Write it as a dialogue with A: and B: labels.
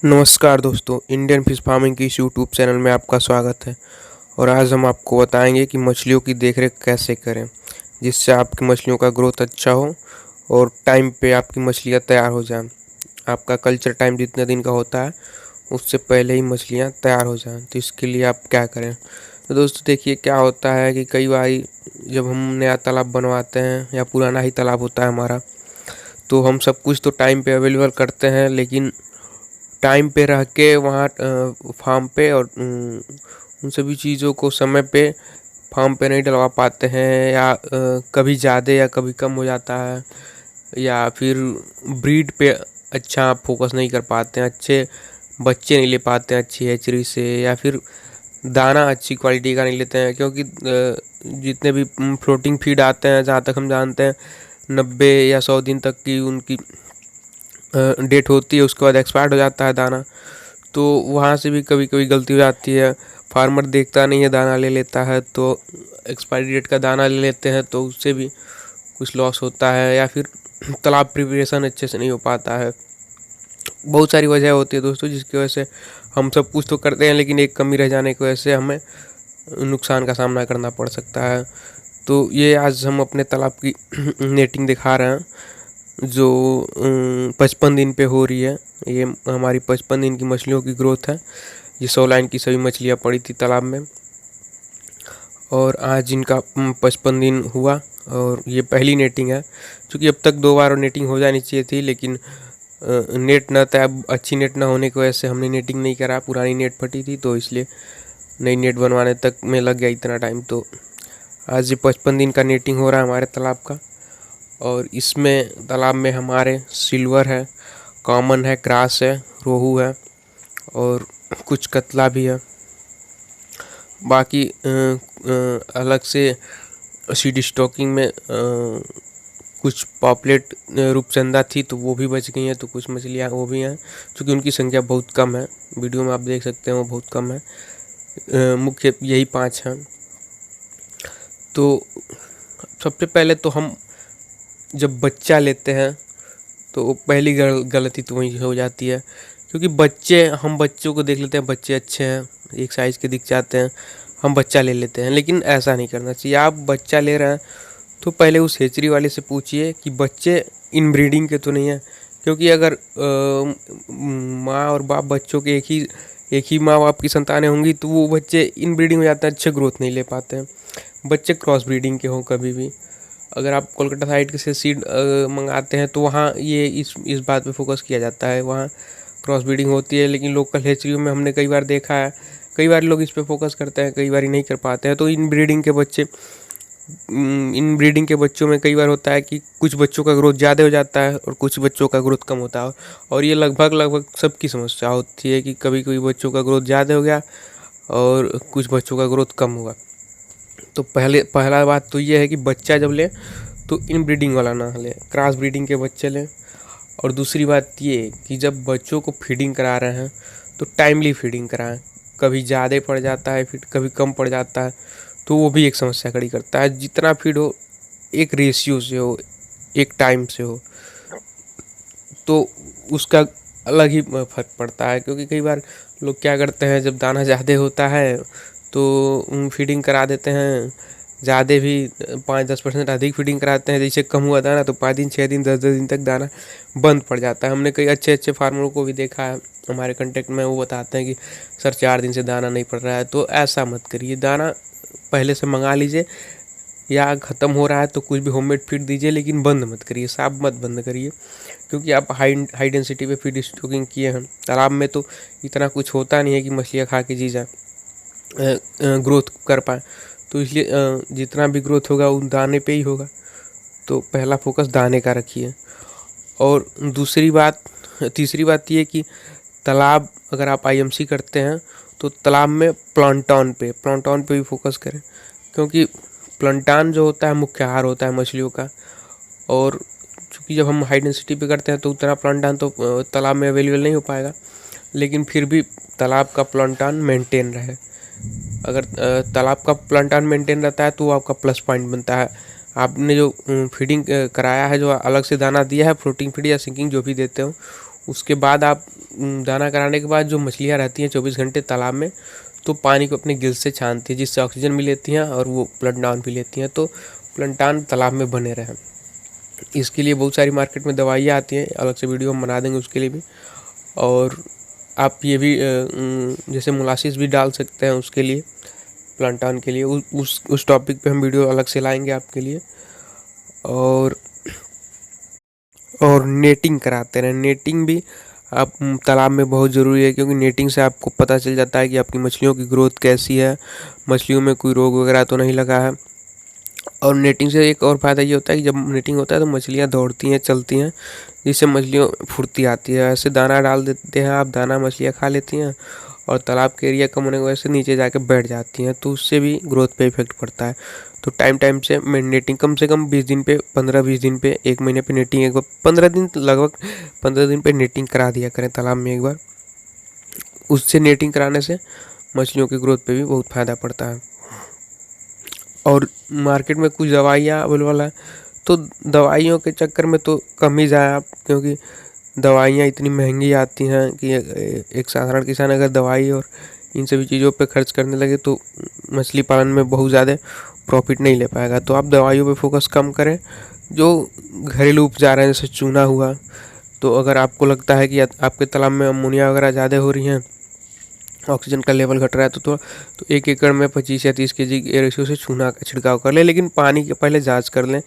A: नमस्कार दोस्तों, Indian fish farming की इस यूट्यूब चैनल में आपका स्वागत है। और आज हम आपको बताएंगे कि मछलियों की देखरेख कैसे करें जिससे आपकी मछलियों का ग्रोथ अच्छा हो और टाइम पे आपकी मछलियां तैयार हो जाएं। आपका कल्चर टाइम जितने दिन का होता है उससे पहले ही मछलियां तैयार हो जाएं। तो इसके लिए आप क्या करें। तो दोस्तों देखिए, क्या होता है कि कई बार जब हम नया तालाब बनवाते हैं या पुराना ही तालाब होता है हमारा, तो हम सब कुछ तो टाइम पे अवेलेबल करते हैं, लेकिन टाइम पे रह के वहाँ फार्म पे और उन सभी चीज़ों को समय पे फार्म पे नहीं डलवा पाते हैं, या कभी ज़्यादा या कभी कम हो जाता है, या फिर ब्रीड पे अच्छा फोकस नहीं कर पाते हैं, अच्छे बच्चे नहीं ले पाते हैं अच्छी हैचरी से, या फिर दाना अच्छी क्वालिटी का नहीं लेते हैं। क्योंकि जितने भी फ्लोटिंग फीड आते हैं, जहाँ तक हम जानते हैं 90 या 100 दिन तक की उनकी डेट होती है, उसके बाद एक्सपायर्ड हो जाता है दाना। तो वहाँ से भी कभी कभी गलती हो जाती है, फार्मर देखता नहीं है, दाना ले लेता है, तो एक्सपायरी डेट का दाना ले लेते हैं, तो उससे भी कुछ लॉस होता है, या फिर तालाब प्रिपरेशन अच्छे से नहीं हो पाता है। बहुत सारी वजह होती है दोस्तों, जिसकी वजह से हम सब कुछ तो करते हैं, लेकिन एक कमी रह जाने की वजह से हमें नुकसान का सामना करना पड़ सकता है। तो ये आज हम अपने तालाब की नेटिंग दिखा रहे हैं, जो 55 दिन पे हो रही है। ये हमारी 55 दिन की मछलियों की ग्रोथ है। ये 100 लाइन की सभी मछलियाँ पड़ी थी तालाब में, और आज इनका 55 दिन हुआ। और ये पहली नेटिंग है, क्योंकि अब तक 2 बार नेटिंग हो जानी चाहिए थी, लेकिन नेट न था। अच्छी नेट ना होने की वजह से हमने नेटिंग नहीं करा, पुरानी नेट फटी थी, तो इसलिए नई नेट बनवाने तक में लग गया इतना टाइम। तो आज ये 55 दिन का नेटिंग हो रहा है हमारे तालाब का। और इसमें तालाब में हमारे सिल्वर है, कॉमन है, क्रास है, रोहू है, और कुछ कतला भी है। बाकी अलग से सीड स्टॉकिंग में कुछ पॉपलेट रूपचंदा थी, तो वो भी बच गई हैं। तो कुछ मछलियाँ वो भी हैं, क्योंकि उनकी संख्या बहुत कम है। वीडियो में आप देख सकते हैं वो बहुत कम है। मुख्य यही 5 हैं। तो सबसे पहले तो हम जब बच्चा लेते हैं तो पहली गलती तो वही हो जाती है, क्योंकि हम बच्चों को देख लेते हैं, बच्चे अच्छे हैं, एक साइज़ के दिख जाते हैं, हम बच्चा ले लेते हैं। लेकिन ऐसा नहीं करना चाहिए। आप बच्चा ले रहे हैं तो पहले उस हेचरी वाले से पूछिए कि बच्चे इनब्रीडिंग के तो नहीं है। क्योंकि अगर माँ और बाप बच्चों के एक ही माँ बाप की संतानें होंगी, तो वो बच्चे इनब्रीडिंग हो जाते हैं, अच्छे ग्रोथ नहीं ले पाते हैं। बच्चे क्रॉस ब्रीडिंग के हों कभी भी। अगर आप कोलकाता साइड से सीड मंगाते हैं, तो वहाँ ये इस बात पे फोकस किया जाता है, वहाँ क्रॉस ब्रीडिंग होती है। लेकिन लोकल हेचरियों में हमने कई बार देखा है, कई बार लोग इस पे फोकस करते हैं, कई बार नहीं कर पाते हैं। तो इन ब्रीडिंग के बच्चों में कई बार होता है कि कुछ बच्चों का ग्रोथ ज़्यादा हो जाता है और कुछ बच्चों का ग्रोथ कम होता है। और ये लगभग सबकी समस्या होती है कि कभी कभी बच्चों का ग्रोथ ज़्यादा हो गया और कुछ बच्चों का ग्रोथ कम हुआ। तो पहला बात तो ये है कि बच्चा जब ले तो इन ब्रीडिंग वाला ना लें, क्रॉस ब्रीडिंग के बच्चे लें। और दूसरी बात ये कि जब बच्चों को फीडिंग करा रहे हैं तो टाइमली फीडिंग कराएं। कभी ज़्यादा पड़ जाता है, फिर कभी कम पड़ जाता है, तो वो भी एक समस्या खड़ी करता है। जितना फीड हो एक रेशियो से हो, एक टाइम से हो, तो उसका अलग ही फर्क पड़ता है। क्योंकि कई बार लोग क्या करते हैं, जब दाना ज़्यादा होता है तो फीडिंग करा देते हैं ज़्यादा भी, 5-10% अधिक फीडिंग कराते हैं। जैसे कम हुआ दाना तो 5 दिन 6 दिन 10-10 दिन तक दाना बंद पड़ जाता है। हमने कई अच्छे अच्छे फार्मरों को भी देखा है हमारे कांटेक्ट में, वो बताते हैं कि सर 4 दिन से दाना नहीं पड़ रहा है। तो ऐसा मत करिए, दाना पहले से मंगा लीजिए, या ख़त्म हो रहा है तो कुछ भी होममेड फीड दीजिए, लेकिन बंद मत करिए, साफ मत बंद करिए। क्योंकि आप हाई डेंसिटी पे फीड स्टॉकिंग किए हैं, तालाब में तो इतना कुछ होता नहीं है कि मछलियाँ खा के जी जाए, ग्रोथ कर पाए। तो इसलिए जितना भी ग्रोथ होगा उन दाने पे ही होगा। तो पहला फोकस दाने का रखिए। और तीसरी बात ये कि तालाब अगर आप आईएमसी करते हैं तो तालाब में प्लांटन पे भी फोकस करें। क्योंकि प्लांटन जो होता है मुख्य आहार होता है मछलियों का। और चूँकि जब हम हाई डेंसिटी पे करते हैं तो उतना प्लांटन तो तालाब में अवेलेबल नहीं हो पाएगा, लेकिन फिर भी तालाब का प्लांटन मेंटेन रहे। अगर तालाब का प्लांटन मेंटेन रहता है तो वो आपका प्लस पॉइंट बनता है। आपने जो फीडिंग कराया है, जो अलग से दाना दिया है, फ्लोटिंग फीड या सिंकिंग जो भी देते हो, उसके बाद आप दाना कराने के बाद जो मछलियाँ रहती हैं 24 घंटे तालाब में, तो पानी को अपने गिल्स से छानती है, जिससे ऑक्सीजन भी लेती हैं और वो प्लैंटान भी लेती हैं, तो प्लैंटान तालाब में बने रहें। इसके लिए बहुत सारी मार्केट में दवाइयाँ आती हैं, अलग से वीडियो हम बना देंगे उसके लिए भी। और आप ये भी जैसे मोलासिस भी डाल सकते हैं उसके लिए, प्लांटान के लिए। उस टॉपिक पे हम वीडियो अलग से लाएंगे आपके लिए। और नेटिंग कराते रहें। नेटिंग भी आप तालाब में बहुत ज़रूरी है, क्योंकि नेटिंग से आपको पता चल जाता है कि आपकी मछलियों की ग्रोथ कैसी है, मछलियों में कोई रोग वगैरह तो नहीं लगा है। और नेटिंग से एक और फ़ायदा ये होता है कि जब नेटिंग होता है तो मछलियाँ दौड़ती हैं, चलती हैं, जिससे मछलियों फुर्ती आती है। ऐसे दाना डाल देते हैं आप, दाना मछलियाँ खा लेती हैं और तालाब के एरिया कम होने की वजह से नीचे जाके बैठ जाती हैं, तो उससे भी ग्रोथ पे इफेक्ट पड़ता है। तो टाइम टाइम से नेटिंग कम से कम 20 दिन पे, 15-20 दिन पे, 1 महीने पे नेटिंग एक बार, 15 दिन लगभग 15 दिन पे नेटिंग करा दिया करें तालाब में एक बार। उससे नेटिंग कराने से मछलियों की ग्रोथ पे भी बहुत फ़ायदा पड़ता है। और मार्केट में कुछ दवाइयाँ अवेलेबल है, तो दवाइयों के चक्कर में तो कम ही जाए आप, क्योंकि दवाइयाँ इतनी महंगी आती हैं कि एक साधारण किसान अगर दवाई और इन सभी चीज़ों पे खर्च करने लगे तो मछली पालन में बहुत ज़्यादा प्रॉफिट नहीं ले पाएगा। तो आप दवाइयों पे फोकस कम करें। जो घरेलू उपचार हैं, जैसे चूना हुआ, तो अगर आपको लगता है कि आपके तालाब में अमोनिया वगैरह ज़्यादा हो रही हैं, ऑक्सीजन का लेवल घट रहा है, तो 1 एकड़ में 25 या 30 kg के रेशियो से चूना का छिड़काव कर लें। लेकिन पानी के पहले जांच कर लें